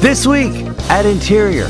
This week at Interior.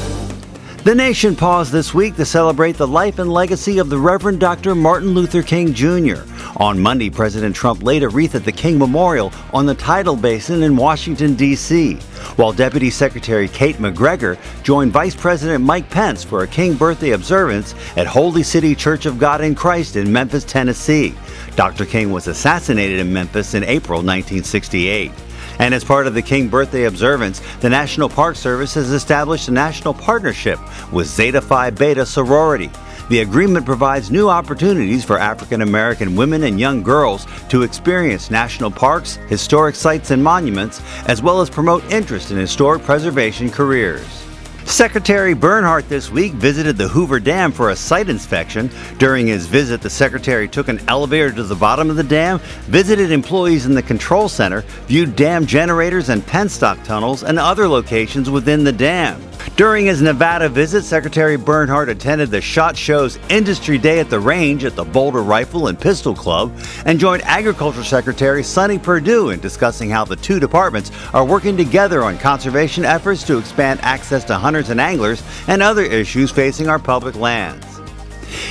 The nation paused this week to celebrate the life and legacy of the Reverend Dr. Martin Luther King Jr. On Monday, President Trump laid a wreath at the King Memorial on the Tidal Basin in Washington, D.C., while Deputy Secretary Kate McGregor joined Vice President Mike Pence for a King birthday observance at Holy City Church of God in Christ in Memphis, Tennessee. Dr. King was assassinated in Memphis in April 1968. And as part of the King birthday observance, the National Park Service has established a national partnership with Zeta Phi Beta sorority. The agreement provides new opportunities for African American women and young girls to experience national parks, historic sites and monuments, as well as promote interest in historic preservation careers. Secretary Bernhardt this week visited the Hoover Dam for a site inspection. During his visit, the secretary took an elevator to the bottom of the dam, visited employees in the control center, viewed dam generators and penstock tunnels, and other locations within the dam. During his Nevada visit, Secretary Bernhardt attended the SHOT Show's Industry Day at the Range at the Boulder Rifle and Pistol Club and joined Agriculture Secretary Sonny Perdue in discussing how the two departments are working together on conservation efforts to expand access to hunters and anglers and other issues facing our public lands.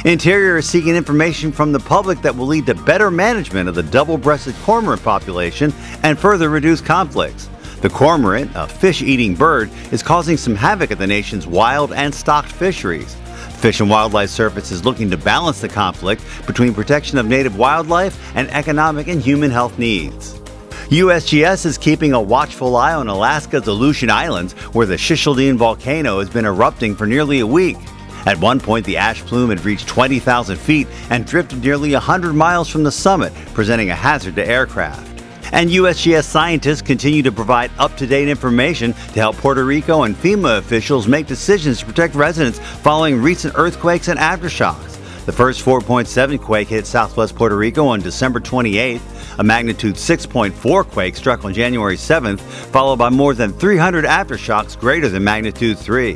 Interior is seeking information from the public that will lead to better management of the double-breasted cormorant population and further reduce conflicts. The cormorant, a fish-eating bird, is causing some havoc at the nation's wild and stocked fisheries. Fish and Wildlife Service is looking to balance the conflict between protection of native wildlife and economic and human health needs. USGS is keeping a watchful eye on Alaska's Aleutian Islands, where the Shisseldine volcano has been erupting for nearly a week. At one point, the ash plume had reached 20,000 feet and drifted nearly 100 miles from the summit, presenting a hazard to aircraft. And USGS scientists continue to provide up-to-date information to help Puerto Rico and FEMA officials make decisions to protect residents following recent earthquakes and aftershocks. The first 4.7 quake hit southwest Puerto Rico on December 28th. A magnitude 6.4 quake struck on January 7th, followed by more than 300 aftershocks greater than magnitude 3.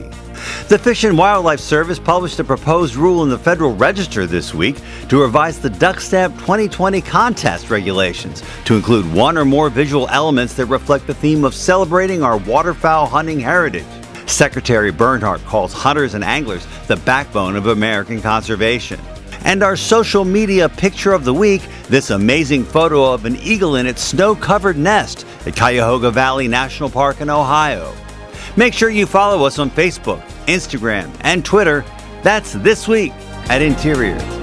The Fish and Wildlife Service published a proposed rule in the Federal Register this week to revise the Duck Stamp 2020 contest regulations to include one or more visual elements that reflect the theme of celebrating our waterfowl hunting heritage. Secretary Bernhardt calls hunters and anglers the backbone of American conservation. And our social media picture of the week, this amazing photo of an eagle in its snow-covered nest at Cuyahoga Valley National Park in Ohio. Make sure you follow us on Facebook, Instagram, and Twitter. That's This Week at Interior.